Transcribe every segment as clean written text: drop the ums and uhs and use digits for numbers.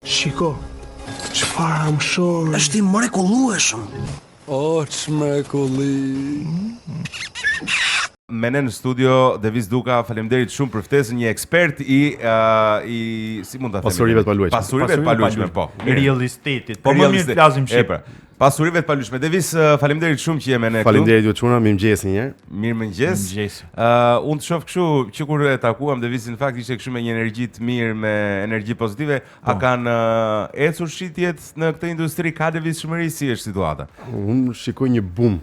Shiko, çfarë amshor. Është i mrekullueshëm. O, çmrekulli. Me ne në studio Devis Duka, faleminderit shumë për ftesën, një ekspert i si mund ta them? Pasurive të paluajtshme. Pasurive të paluajshme, po. Real estate-it. Po më mirë flasim shqip. Pasurive të paluajshme. Devis, faleminderit shumë që je me ne këtu. Faleminderit ju çuna, mirëmëngjes një herë. Mirëmëngjes. Unë të shoh kështu që kur e takuam Devisin, në fakt ishte kështu me një energji të mirë, me energji pozitive. A kanë ecur shitjet në këtë industri? Ka devishmëri, si është situata? Unë shikoj një boom.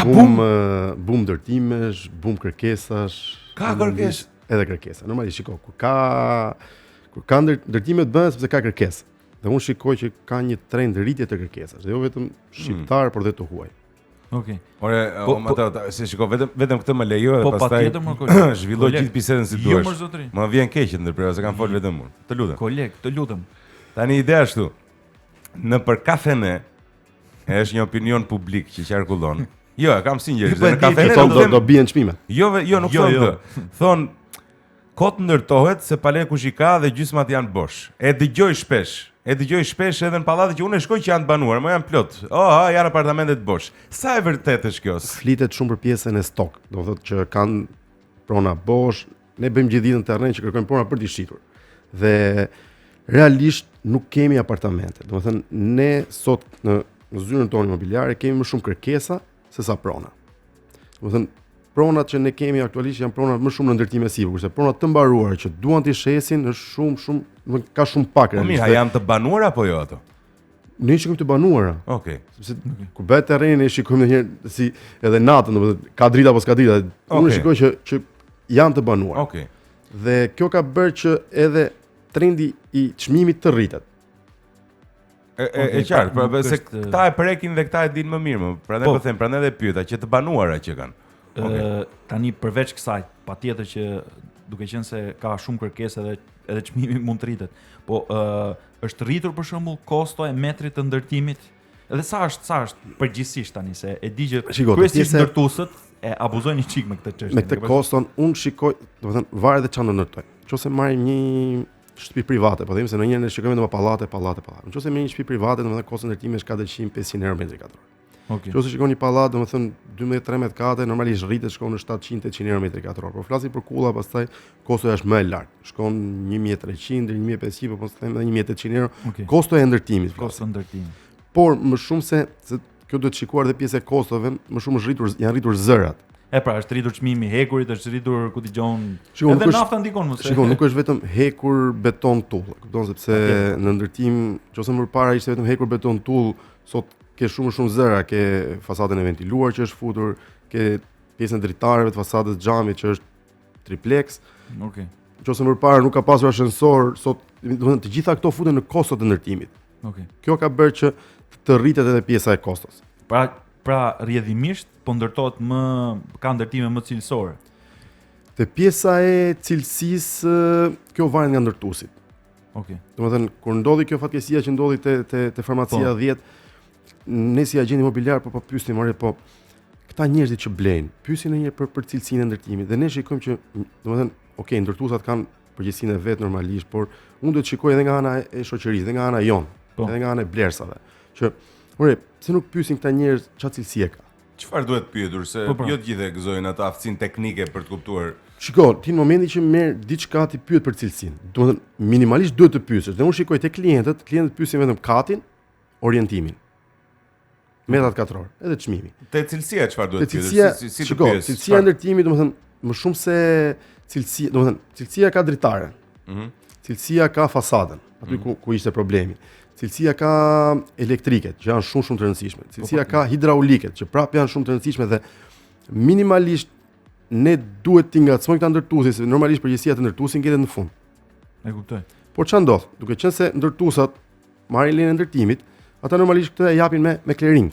Boom ndërtimesh, boom kërkesash. Ka kërkesë? Edhe kërkesa. Normalisht shiko, kur ka ndërtime të bëhen sepse ka kërkesë. Dhe unë shikoj që ka një trend rritje të kërkesash, dhe jo vetëm shqiptar, por dhe të huaj. Okej. Ore, se shiko, vetëm këtë më lejo dhe pastaj zhvilloj gjithë bisedën si duhesh. Jo, më zotëri. Më vjen keq ndërprerë se kam fol vetëm unë. Të lutem. Koleg, të lutem. Tani ideja ashtu. Në për kafene është një opinion publik që qarkullon. Jo, kam sinqerisht. Në kafene do bien çmime. Jo, nuk thon këtë. Thon kot ndërtohet se pale kush i ka dhe gjysmat janë bosh. E dëgjoj shpesh edhe në pallate që unë shkoj që janë të banuar, më janë plot. Janë apartamentet bosh. Sa e vërtetë është kjo? Flitet shumë për pjesën e stok. Do thotë që kanë prona bosh, ne bëjmë gjithë në terren që kërkojmë prona për të shitur. Dhe realisht nuk kemi apartamente. Do të thënë ne sot në zyrën tonë imobiliare kemi më shumë kërkesa se sa prona. Do të thënë pronat që ne kemi aktualisht janë prona më shumë në ndërtime sipër, kurse pronat të mbaruara që duan të shesin është shumë ka shumë pak realisht. Mirë, janë të banuara apo jo ato? Ne shikojmë të banuara. Okej. Sepse kur bëhet terreni ne shikojmë ndonjëherë si edhe natën, domethënë ka drita apo s'ka drita. Unë shikoj që janë të banuara. Okej. Dhe kjo ka bërë që edhe trendi i çmimit të rritet. E qartë, se këta e prekin dhe këta e dinë më mirë, prandaj po them, prandaj edhe pyeta që të banuara që kanë. Tani përveç kësaj, patjetër që duke qenë se ka shumë kërkesë edhe çmimi mund të rritet. Po është rritur për shembull kosto e metrit të ndërtimit. Edhe sa është përgjithsisht tani se e di që kryesisht ndërtuesët e abuzojnë një çik me këtë çështje. Me këtë koston unë shikoj, domethënë varet edhe çfarë ndërtoj. Nëse marrim një shtëpi private, po them se ndonjëherë ne shikojmë në pallate. Nëse merr një shtëpi private, domethënë kosti ndërtimi është 400-500 euro metri katror. Okej. Nëse shikon një pallat, domethënë 12-13 kate, normalisht rritet shkon në 700-800 euro metri katror. Por flasim për kulla, pastaj kosto është më e lartë. Shkon 1300 deri 1500, po them edhe 1800 euro. Kosto e ndërtimit. Por më shumë se kjo duhet shikuar edhe pjesë e kostove, më shumë janë rritur zërat. Është rritur çmimi i hekurit, është rritur ku dëgjon. Edhe nafta ndikon më së. Shikoj, nuk është vetëm hekur beton tull. Kupton sepse në ndërtim, nëse më parë ishte vetëm hekur beton tull, sot ke shumë zëra, ke fasadën e ventiluar që është futur, ke pjesën dritareve të fasadës xhamit që është triplex. Okej. Nëse më parë nuk ka pasur ashensor, sot domethënë të gjitha këto futen në kostot e ndërtimit. Okej. Kjo ka bërë që të rritet edhe pjesa e kostos. Pra rrjedhimisht po ndërtohet ka ndërtime më cilësore. Te pjesa e cilësisë kjo varet nga ndërtuesit. Okej. Domethënë kur ndodhi kjo fatkeqësia që ndodhi te farmacia 10, ne si agent imobiliar po pyesim po këta njerëzit që blejnë, pyesin ndonjëherë për cilësinë e ndërtimit dhe ne shikojmë që domethënë ndërtuesat kanë përgjegjësinë e vet normalisht, por unë duhet të shikoj edhe nga ana e shoqërisë, edhe nga ana jon, edhe nga ana e blersave, që pse nuk pyesin këta njerëz çfarë cilësie ka? Çfarë duhet pyetur se jo të gjithë e gëzojnë atë aftësinë teknike për të kuptuar. Shiko, ti në momentin që merr diçka ti pyet për cilësinë. Domethënë minimalisht duhet të pyesësh. Dhe unë shikoj te klientët pyesin vetëm katin, orientimin. Metrat katror, edhe çmimi. Te cilësia çfarë duhet të pyetur? Si të pyes? Cilësia e ndërtimit, domethënë më shumë se cilësia, domethënë cilësia ka dritaren. Cilësia ka fasadën, aty ku ishte problemi. Cilësia ka elektriket, që janë shumë të rëndësishme. Cilësia ka hidrauliket, që prapë janë shumë të rëndësishme dhe minimalisht ne duhet t'i ngacmojmë këta ndërtuesi, se normalisht përgjegjësia të ndërtuesit ngjitet në fund. E kuptoj. Por çfarë ndodh? Duke qenë se ndërtuesat marrin lejen e ndërtimit, ata normalisht këtë e japin me clearing.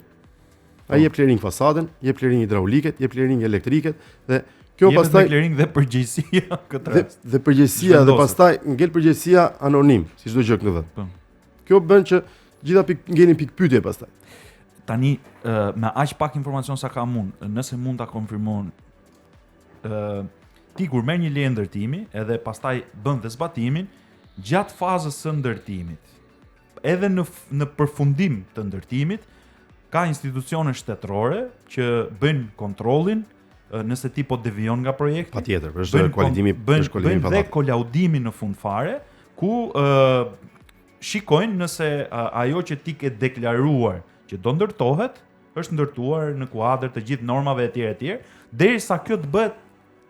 Ai jep clearing fasadën, jep clearing hidrauliket, jep clearing elektriket dhe kjo pastaj clearing dhe përgjegjësia këtë rast. Dhe përgjegjësia dhe pastaj ngel përgjegjësia anonim, si çdo gjë këtë vend. Kjo bën që gjitha ngelin pikë pyetje pastaj. Tani me aq pak informacion sa kam unë, nëse mund ta konfirmon, ti kur merr një leje ndërtimi edhe pastaj bën dhe zbatimin gjatë fazës së ndërtimit. edhe në përfundim të ndërtimit ka institucione shtetërore që bëjnë kontrollin nëse ti po devion nga projekti. Patjetër, është kualitimi dhe kolaudimin në fund fare ku shikojnë nëse ajo që ti ke deklaruar që do ndërtohet është ndërtuar në kuadër të gjithë normave etj, derisa kjo të bëhet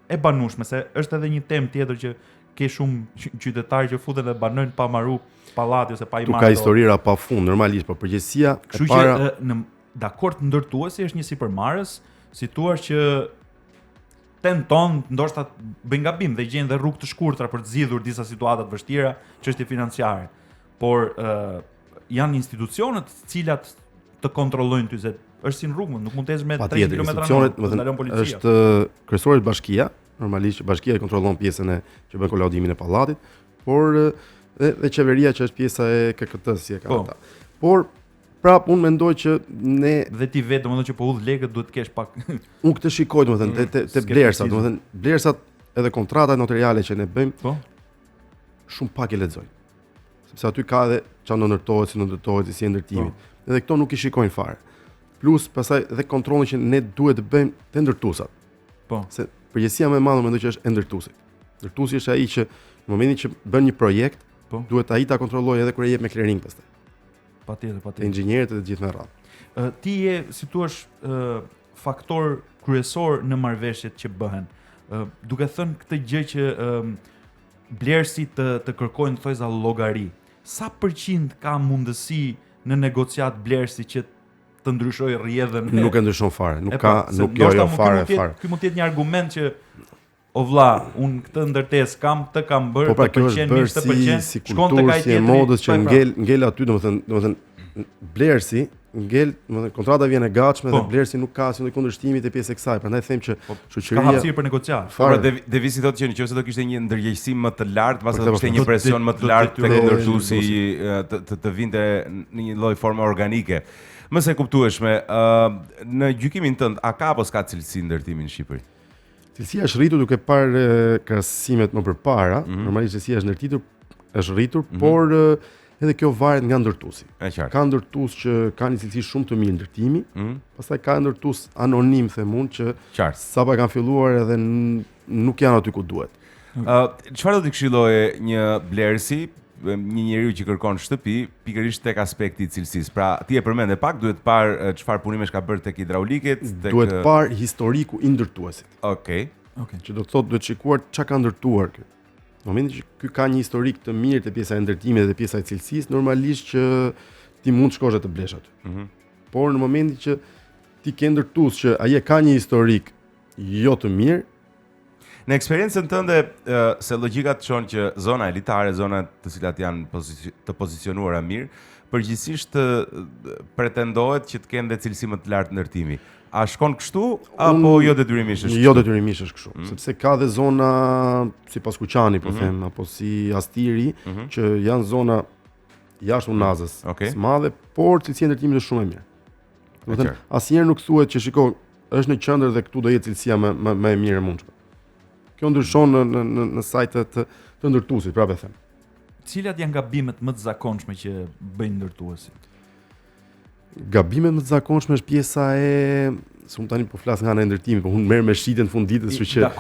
e banueshme, se është edhe një temë tjetër që ke shumë qytetarë që futen dhe banojnë pa marru pallati ose pa i marrë. Tu ka historira pafund normalisht, por përgjithësia e kështu para që në dakord ndërtuesi është një sipërmarrës, si thua që tenton ndoshta bëjnë gabim dhe gjejnë dhe rrugë të shkurtra për të zgjidhur disa situata të vështira, çështje financiare. Por janë institucionet të cilat të kontrollojnë ty, se është si në rrugë, nuk mund të ecësh me 3 kilometra në ndalon policia. Është kryesorët bashkia, normalisht bashkia e kontrollon pjesën që bën kolaudimin e pallatit, por dhe qeveria që është pjesa e KKT-s si e kanë ata. Por prap unë mendoj që ne dhe ti vetë domethënë që po udh lekët duhet të kesh pak. Unë këtë shikoj domethënë te blersat, domethënë blersat edhe kontratat notariale që ne bëjmë, shumë pak e lexojnë. Sepse aty ka edhe çfarë do ndërtohet, si ndërtimit. Edhe këto nuk i shikojnë fare. Plus pastaj edhe kontrollin që ne duhet të bëjmë te ndërtuesat. Se përgjegjësia më e madhe mendoj që është e ndërtuesit. Ndërtuesi është ai që në momentin që bën një projekt, duhet ai ta kontrollojë edhe kur e jep me clearing pastaj. Patjetër. Inxhinierët e të gjithë me radhë. Ti je, si thua, faktor kryesor në marrëveshjet që bëhen. Duke thënë këtë gjë që blerësit të kërkojnë thojza llogari. Sa përqind ka mundësi në negociat blerësi që të ndryshojë rrjedhën? Nuk e ndryshon fare, nuk fare. Ky mund të jetë një argument që o vlla, unë këtë ndërtesë kam bërë, po pra kjo është bërë si kulturë, si e modës që ngel aty, domethënë blerësi ngel, domethënë kontrata vjen e gatshme dhe blerësi nuk ka asnjë kundërshtimi te pjesa e kësaj. Prandaj them që shoqëria ka hapësirë për negociat. Por Devisi thotë që nëse do kishte një ndërgjegjësim më të lartë, pasi do kishte një presion më të lartë tek ndërtuesi të vinte në një lloj forme organike. Mëse e kuptueshme, në gjykimin tënd a ka apo s'ka cilësi ndërtimi në Shqipëri? Cilësia është rritur duke parë krahasimet më përpara, normalisht cilësia është rritur, por edhe kjo varet nga ndërtuesi. Ka ndërtues që kanë një cilësi shumë të mirë ndërtimi, pastaj ka ndërtues anonim themun që sapo kanë filluar edhe nuk janë aty ku duhet. Çfarë do të këshilloje një blerësi, një njeriu që kërkon shtëpi, pikërisht tek aspekti i cilësisë. Pra, ti e përmendë pak, duhet parë çfarë punimesh ka bërë tek hidraulikët, duhet parë historiku i ndërtuesit. Okej. Që do të thotë duhet shikuar çka ka ndërtuar ky. Në momentin që ky ka një historik të mirë te pjesa e ndërtimit dhe te pjesa e cilësisë, normalisht që ti mund të shkosh të blesh aty. Por në momentin që ti ke ndërtues që ai ka një historik jo të mirë, në eksperiencën tënde, se logjika të çon që zona elitare, zona të cilat janë të pozicionuara mirë, përgjithsisht pretendohet që të kenë dhe cilësi më të lartë ndërtimi. A shkon kështu apo jo detyrimisht është kështu? Jo detyrimisht është kështu, sepse ka dhe zona si Paskuqani, po them, apo si Astiri, që janë zona jashtë Unazës, së madhe, por cilësia e ndërtimit është shumë e mirë. Do të thënë, asnjëherë nuk thuhet që shiko, është në qendër dhe këtu do jetë cilësia më e mirë e mundshme. Kjo ndryshon në sajtet të ndërtuesit, prapë them. Cilat janë gabimet më të zakonshme që bëjnë ndërtuesit? Gabimet më të zakonshme është pjesa se unë tani po flas nga ana e ndërtimit, po unë merr me shitjen funditës, kështu që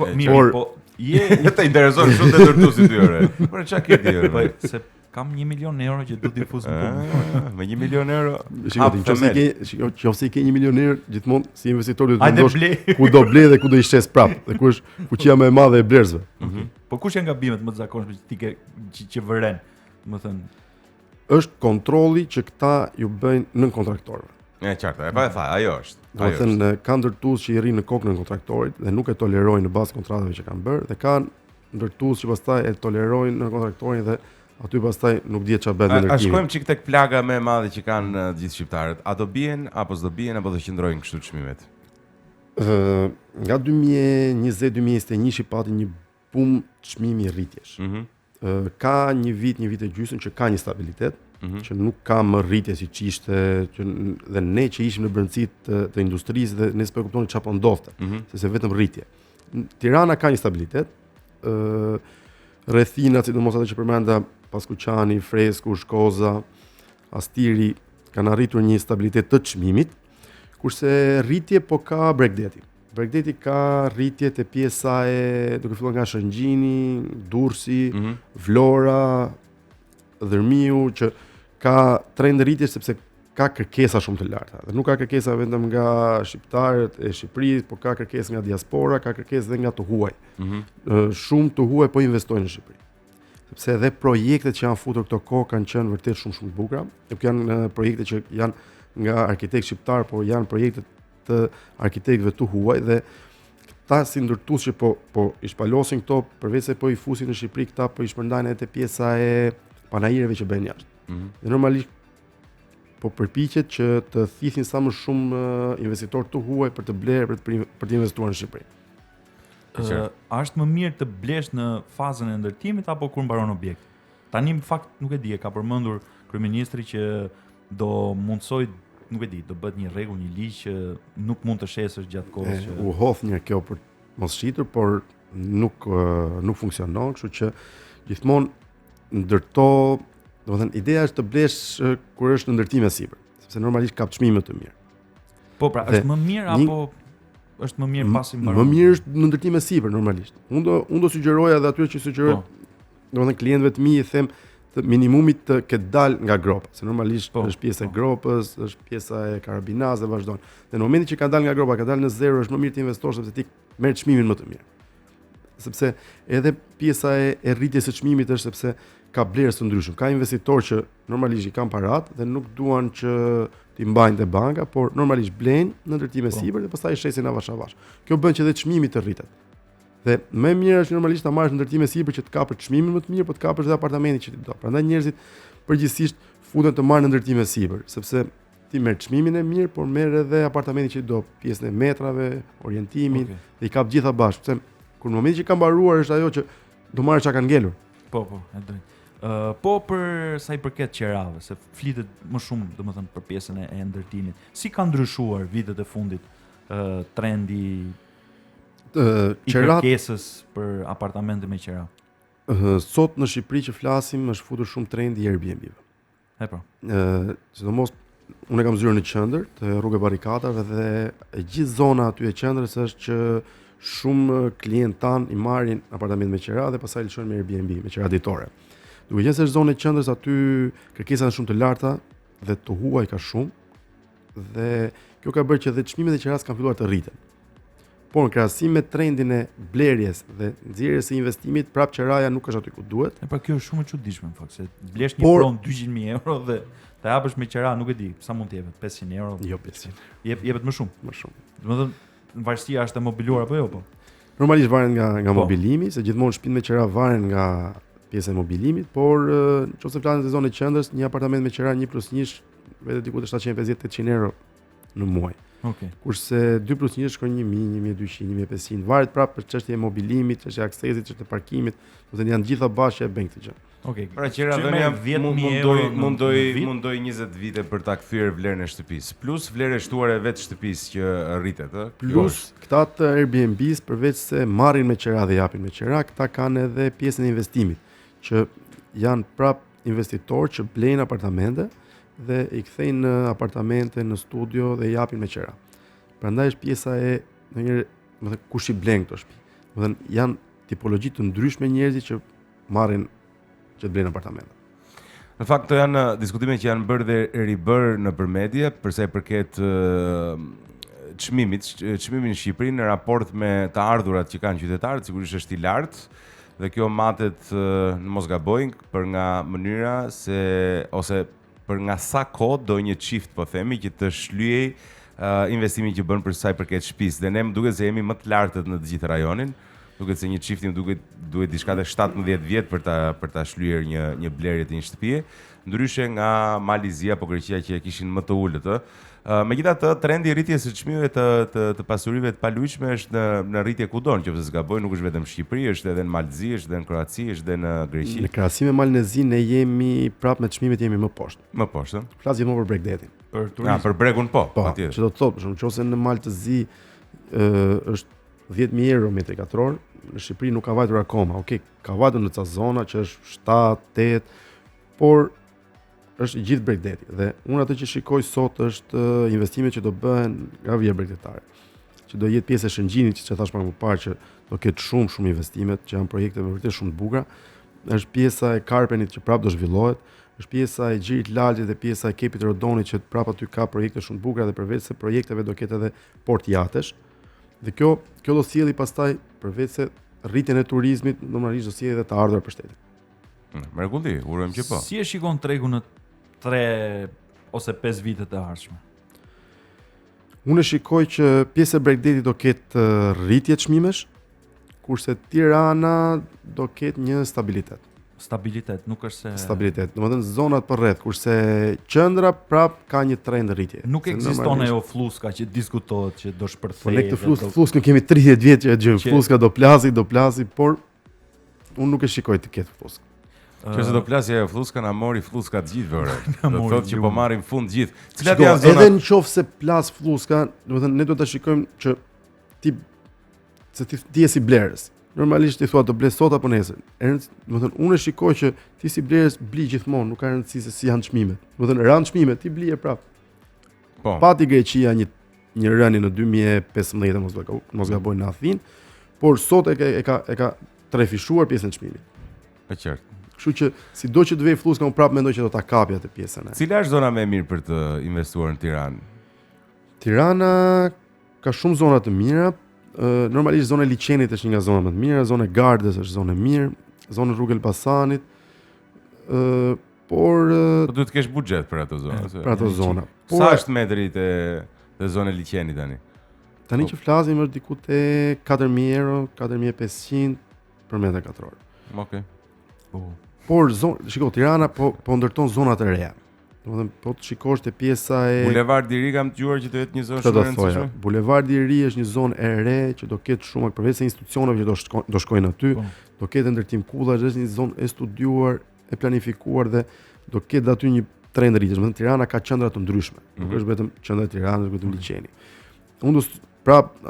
po je të intereson shumë te ndërtuesi ty ore. Por çka ke ti? Po se kam 1 milion euro që do të difuz në punë. Me 1 milion euro. Nëse ke 1 milion euro gjithmonë si investitor duhet të mendosh ku do ble dhe ku do i shes prap, dhe ku është fuqia më e madhe e blerësve. Po kush janë gabimet më të zakonshme që ti ke që vëren, domethënë? Është kontrolli që këta ju bëjnë nën kontraktorëve. Qartë, e pa e tha, ajo është. Do të thënë ka ndërtues që i rrinë në kokën e kontraktorit dhe nuk e tolerojnë në bazë kontratave që kanë bërë, dhe kanë ndërtues që pastaj e tolerojnë në kontraktorin dhe aty pastaj nuk dihet çfarë bëhet me ndërtimin. A shkojmë çik tek plaga më e madhe që kanë gjithë shqiptarët. A do bien apo s'do bien apo do qëndrojnë kështu çmimet? Nga 2020-2021 pati një boom çmimi rritjesh. Ka një vit e gjysmë që ka një stabilitet, që nuk ka më rritje siç ishte, dhe ne që ishim në brendësitë të industrisë dhe ne s'po kuptonin çfarë po ndodhte, sepse vetëm rritje. Tirana ka një stabilitet, rrethinat, sidomos ato që përmenda Paskuqani, Fresku, Shkoza, astiri kanë arritur një stabilitet të çmimit, kurse rritje po ka Bregdeti. Bregdeti ka rritje te pjesa e duke filluar nga Shëngjini, Durrësi, Vlora, Dërmiu që ka trend rritje sepse ka kërkesa shumë të larta. Dhe nuk ka kërkesa vetëm nga shqiptarët e Shqipërisë, por ka kërkesë nga diaspora, ka kërkesë edhe nga të huaj. Shumë të huaj po investojnë në Shqipëri. Sepse edhe projektet që janë futur këto kohë kanë qenë vërtet shumë të bukura. Nuk janë projekte që janë nga arkitektë shqiptar, por janë projekte të arkitektëve të huaj dhe ta si ndërtues që po i shpalosin këto, përveç se po i fusin në Shqipëri, këta po i shpërndajnë edhe te pjesa e panajireve që bëhen jashtë. Dhe normalisht po përpiqet që të thithin sa më shumë investitorë të huaj për të blerë, për të investuar në Shqipëri. A është më mirë të blesh në fazën e ndërtimit apo kur mbaron objekti? Tani në fakt nuk e di, ka përmendur kryeministri që do mundsoj, nuk e di, do bëhet një rregull, një ligj që nuk mund të shesësh gjatë kohës. U hodh një kjo për mos shitur, por nuk funksionon, kështu që gjithmonë ndërto, domethënë ideja është të blesh kur është në ndërtim e sipër, sepse normalisht ka çmime të mirë. Po pra, është më mirë apo është më mirë pasi mbaron? Më mirë është në ndërtim e sipër normalisht. Unë do sugjeroja edhe atyre që sugjeroj, domethënë klientëve të mi i them të minimumit të ketë dal nga gropa, se normalisht është pjesa e gropës, është pjesa e karabinaz dhe vazhdon. Dhe në momentin që ka dal nga gropa, ka dal në zero, është më mirë të investosh sepse ti merr çmimin më të mirë. Sepse edhe pjesa e rritjes së çmimit është sepse ka blerës të ndryshme. Ka investitorë që normalisht i kanë parat dhe nuk duan që t'i mbajnë te banka, por normalisht blejnë në ndërtime sipër dhe pastaj shesin avash avash. Kjo bën që edhe çmimi të rritet. Dhe më mirë është normalisht ta marrësh ndërtime sipër që të kapësh çmimin më të mirë, por të kapësh edhe apartamentin që ti do. Prandaj njerëzit përgjithsisht futen të marrin ndërtime sipër, sepse ti merr çmimin e mirë, por merr edhe apartamentin që ti do, pjesën e metrave, orientimin, dhe i kap gjitha bashkë. Sepse kur në momentin që ka mbaruar është ajo që do marrësh çka ka ngelur. Po, e drejtë. Po për sa i përket qerave, se flitet më shumë, domethënë për pjesën e ndërtimit. Si ka ndryshuar vitet e fundit trendi i kërkesës për apartamente me qera? Sot në Shqipëri që flasim është futur shumë trendi i Airbnb-ve. Po. Sidomos unë kam zyrë në qendër të rrugë Barrikadave dhe e gjithë zona aty e qendrës është që shumë klientë tan i marrin apartament me qera dhe pastaj lëshojnë me Airbnb, me qera ditore. Duke qenë se është zonë e qendrës aty kërkesat janë shumë të larta dhe të huaj ka shumë dhe kjo ka bërë që edhe çmimet e qeras kanë filluar të rriten. Por në krahasim me trendin e blerjes dhe nxjerrjes së investimit, prapë qeraja nuk është aty ku duhet. Pra kjo është shumë e çuditshme në fakt, se blesh një pronë 200.000 euro dhe ta japësh me qera, nuk e di, sa mund të jepet, 500 euro. Jo 500. Jepet më shumë. Më shumë. Domethënë varësia është e mobiluar apo jo po? Normalisht varen nga mobilimi, se gjithmonë shtëpitë me qera varen nga pjesa e mobilimit, por nëse flasim se zonën e qendrës, një apartament me qera 1+1 vetë diku te 750-800 euro në muaj. Kurse 2+1 shkon 1.000, 1.200, 1.500, varet prapë për çështje e mobilimit, çështje e aksesit, çështje e parkimit, do të janë gjitha bashkë e bën këtë gjë. Pra qera dhënia mundoj 20 vite për ta kthyer vlerën e shtëpisë, plus vlerë e shtuar e vetë shtëpisë që rritet, Plus këta të Airbnb-s përveç se marrin me qera dhe japin me qera, këta kanë edhe pjesën e investimit, që janë prap investitorë që blejnë apartamente dhe i kthejnë në apartamente, në studio dhe i japin me qera. Prandaj është pjesa e ndonjëherë, kush i blen këto shtëpi. Domethënë janë tipologji të ndryshme njerëzit që marrin që të blejnë apartamente. Në fakt janë diskutime që janë bërë dhe ribër nëpër media për sa i përket çmimin në Shqipëri në raport me të ardhurat që kanë qytetarët, sigurisht është i lartë. Dhe kjo matet në mos gabojnë për nga mënyra ose për nga sa kohë do një çift po themi që të shlyej investimin që bën për sa i përket shtëpisë. Dhe ne më duket se jemi më të lartët në të gjithë rajonin. Duket se një çifti duhet diçka të 17 vjet për ta shlyer një blerje të një shtëpie, ndryshe nga Malizia apo Greqia që e kishin më të ulët. Megjithatë, trendi i rritjes së çmimeve të pasurive të palujshme është në rritje kudo, nëse zgaboj, nuk është vetëm në Shqipëri, është edhe në Malzi, është edhe në Kroaci, është edhe në Greqi. Në krahasim me Malnezi ne jemi prapë me çmimet jemi më poshtë. Më poshtë. Flas gjithmonë për Bregdetin. Për turizëm. Për Bregun po, patjetër. Çdo të thotë, për shembull, nëse në Maltëzi është 10.000 euro metri katror, në Shqipëri nuk ka vajtur akoma. Okej, ka vajtur në ca zona që është 7, 8, por është i gjithë Bregdeti dhe unë atë që shikoj sot është investimet që do bëhen nga vija bregdetare. Që do jetë pjesë e shëngjinit që thash pak më parë që do ketë shumë investimet që janë projekte me vërtet shumë të bukura. Është pjesa e Karpenit që prapë do zhvillohet, është pjesa e Gjirit Lalit dhe pjesa e Kepit Rodonit që prapë aty ka projekte shumë të bukura dhe përveç se projekteve do ketë edhe port jatesh. Dhe kjo do sjellë pastaj përveç se rritjen e turizmit, normalisht do sjellë edhe të ardhurat për shtetin. Mrekulli, urojmë që po. Si e shikon tregun në 3 ose 5 vitet e ardhshme? Unë shikoj që pjesë e Bregdetit do ketë rritje çmimesh, kurse Tirana do ketë një stabilitet. Stabilitet, nuk është se Stabilitet, domethënë zonat përreth, kurse qendra prap ka një trend rritje. nuk ekziston ajo fluska që diskutohet që do Po shpërthejë. ne këtë fluskën kemi 30 vjet që e dëgjojmë. Fluska do plasi, por unë nuk e shikoj të ketë fluskë. Që se do plasja ajo fluska na mori fluska të gjithë vëre. Do mori thotë që po marrim fund gjithë. Cilat Shiko, janë zonat? edhe nëse plas fluska, domethënë ne do ta shikojmë që ti je si blerës. Normalisht ti thua do ble sot apo nesër. Domethënë unë e shikoj që ti si blerës bli gjithmonë, nuk ka rëndësi se si janë çmimet. Domethënë ran çmimet ti blie prap. Po. Pati Greqia një rënje në 2015 mos gaboj në Athinë, por sot e ka trefishuar pjesën e çmimit. Po qartë. Kështu që sido që të vej fluska, unë prapë mendoj që do ta kapi atë pjesën. Cila është zona më e mirë për të investuar në Tiranë? Tirana ka shumë zona të mira. Normalisht zona e Liçenit është një nga zonat më të mira, zona e Gardës është zonë e mirë, zona e Rrugë Elbasanit, por Po duhet të kesh buxhet për ato zona. për ato zona. Sa Por është metri te zona e Liçenit tani? tani që flasim është diku te 4.000 euro, 4.500 për metër katror. Okej. Por shiko, Tirana po ndërton zona të reja. Domethënë po të shikosh te pjesa e Bulevardi i Ri kam dëgjuar që do jetë një zonë Këtë shumë do e thoja, rëndësishme. Bulevardi i Ri është një zonë e re që do ketë shumë përveç se institucioneve që do shkojnë aty, Po. do ketë ndërtim kullash, është një zonë e studiuar, e planifikuar dhe do ketë aty një trend rritjesh. Domethënë Tirana ka qendra të ndryshme, nuk është vetëm qendra e Tiranës, vetëm Liçeni. Unë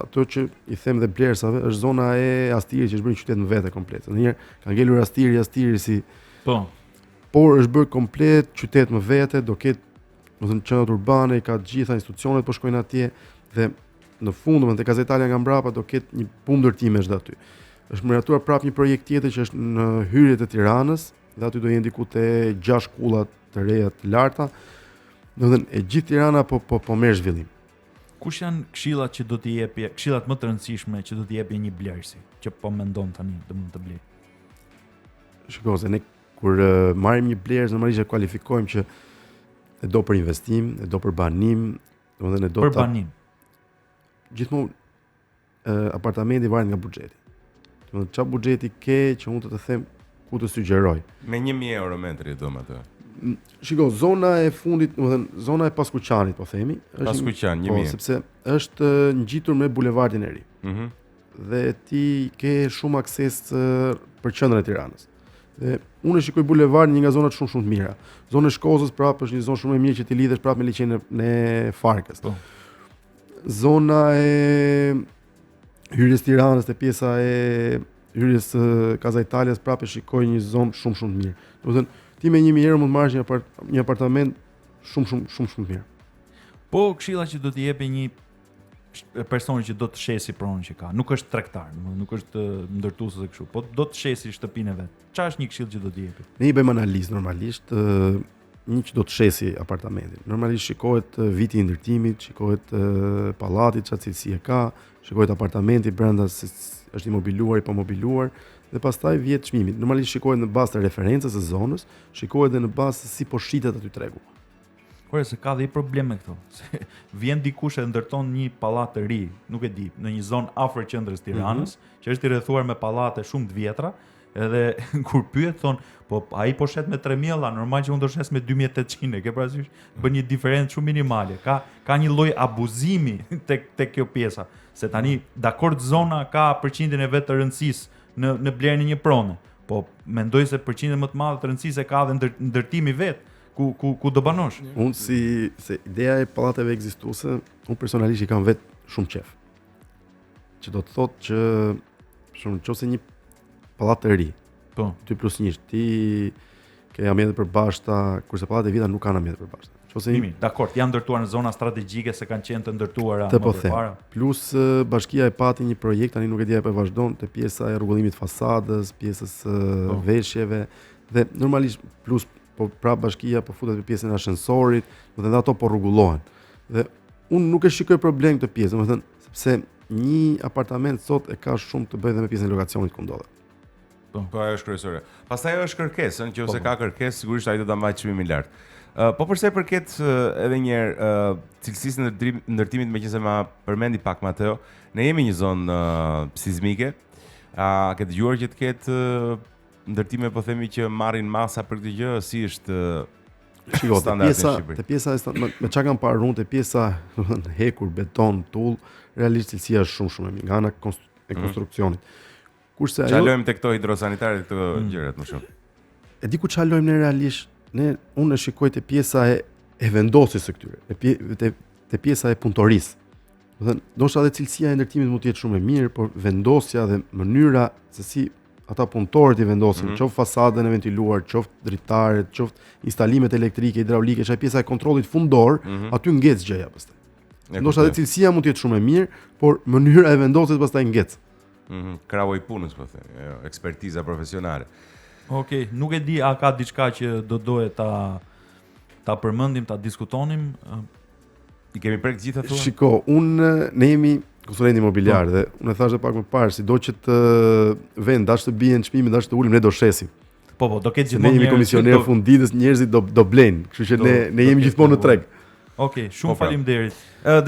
ato që i them dhe blerësave është zona e Astirit që është bërë një qytet në vete komplet. Ndonjëherë ka ngelur Astiri si por është bërë komplet qytet më vete, do ketë domethënë qendrat urbane, ka të gjitha institucionet po shkojnë atje dhe në fund domethënë te Casa Italia nga mbrapa do ketë një pumë ndërtimesh dhe aty. Është miratuar prapë një projekt tjetër që është në hyrjet e Tiranës dhe aty do jenë diku te 6 kulla të reja të larta. Domethënë e gjithë Tirana po merr zhvillim. Kush janë këshillat më të rëndësishme që do t'i jepë një blerësi që po mendon tani të blej? Shikoj se ne kur marrim një blerës normalisht e kualifikojmë që e do për investim, e do për banim, domethënë e do për banim. Gjithmonë apartamenti varet nga buxheti. Domethënë çfarë buxheti ke që unë të them ku të sugjeroj. Me 1.000 euro metri do më atë. Shiko, zona e fundit, domethënë zona e Paskuqanit po themi, Paskuqan, 1.000. Po, sepse është ngjitur me bulevardin e ri. Dhe ti ke shumë akses për qendrën e Tiranës. Dhe unë shikoj bulevardin një nga zonat shumë të mira. Zona e Shkozës prapë është një zonë shumë e mirë që ti lidhesh prapë me liçenin e Farkës. Po. Zona e hyrjes Tiranës te pjesa e hyrjes Casa Italias prapë shikoj një zonë shumë të mirë. Domethënë ti me 1.000 euro mund të marrësh një apartament shumë të mirë. Po këshilla që do t'i jepë një personi që do të shesi pronën që ka, nuk është tregtar, nuk është ndërtues ose kështu, po do të shesi shtëpinë e vet. Çfarë është një këshill që do t'i jepi? Ne i bëjmë analizë normalisht, një që do të shesi apartamentin. Normalisht shikohet viti i ndërtimit, shikohet pallati çfarë cilësi e ka, shikohet apartamenti brenda se është i mobiluar, i pa mobiluar dhe pastaj vjet çmimi. Normalisht shikohet në bazë të referencës së zonës, shikohet edhe në bazë se si po shitet aty tregu. Por se ka dhe i probleme këto. Se vjen dikush e ndërton një pallat të ri, nuk e di, në një zonë afër qendrës Tiranës, që është i rrethuar me pallate shumë të vjetra, edhe kur pyet thon, po ai po shet me 3.000, normal që unë do shes me 2.800, ke parasysh? Bën një diferencë shumë minimale. Ka një lloj abuzimi tek kjo pjesa, se tani dakord zona ka përqindjen e vet të rëndësisë në blerjen e një prone, po mendoj se përqindjen më të madhe të rëndësisë e ka edhe ndërtimi vet. Ku do banosh? Unë se ideja e pallateve ekzistuese, unë personalisht i kam vet shumë qef. Që do të thotë që nëse një pallat të ri, po 2+1, ti ke ambiente përbashkëta, kurse pallatet e vita nuk kanë ambiente përbashkëta. Nëse Mirë, dakor, janë ndërtuar në zona strategjike se kanë qenë të ndërtuara të më po them. përpara. Plus bashkia e pati një projekt, tani nuk e di apo e vazhdon, te pjesa e rregullimit fasadës, pjesës veshjeve dhe normalisht plus po prap bashkia po futet në pjesën e ashensorit, domethënë ato po rregullohen. Dhe unë nuk e shikoj problem këtë pjesë, domethënë sepse një apartament sot e ka shumë të bëjë dhe me pjesën e lokacionit ku ndodhet. Po ajo është kryesore. Pastaj ajo është kërkesë, nëse ka kërkesë sigurisht ai do ta mbajë çmimin lart. Po përse i përket edhe një herë cilësisë ndërtimit, meqense ma përmendi pak Mateo, ne jemi një zonë sismike. A ke dëgjuar që të ketë ndërtime po themi që marrin masa për këtë gjë, si është Shiko, standardi te pjesa me çka kanë parë unë, te pjesa domethënë hekur, beton, tull, realisht cilësia është shumë e mirë nga ana e konstruksionit. Kurse ajo çalojmë tek këto hidrosanitare këto gjërat më shumë. E di ku çalojmë ne realisht. Unë e shikoj te pjesa e vendosjes së këtyre, te pjesa e punëtorisë. Domethënë, ndoshta edhe cilësia e ndërtimit mund të jetë shumë e mirë, por vendosja dhe mënyra se si ata punëtorët i vendosin, qoftë fasadën e ventiluar, qoftë dritaret, qoftë instalimet elektrike, hidraulike, çaj pjesa e kontrollit fundor, aty ngec gjëja pastaj. Ndoshta edhe cilësia mund të jetë shumë e mirë, por mënyra e vendosjes pastaj ngec. Krau i punës po themi, ekspertiza profesionale. Okej, nuk e di a ka diçka që do doje ta përmendim, ta diskutonim. I kemi prek gjitha thua? Shiko, ne jemi konsulent imobiliar dhe unë e thash edhe pak më parë, sido që të vend dash të bien çmimin, dash të ulim, ne do shesim. Po, do ketë Ne gjithmonë jemi komisioner funditës, njerëzit do blejnë, kështu që ne jemi gjithmonë në treg. Okej, shumë faleminderit.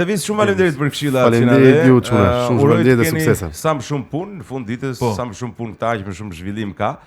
Devis, shumë faleminderit për këshillat. Faleminderit ju çuna, shumë faleminderit dhe suksese. Sa më shumë punë në fund ditës, sa më shumë punë këta që më shumë zhvillim ka.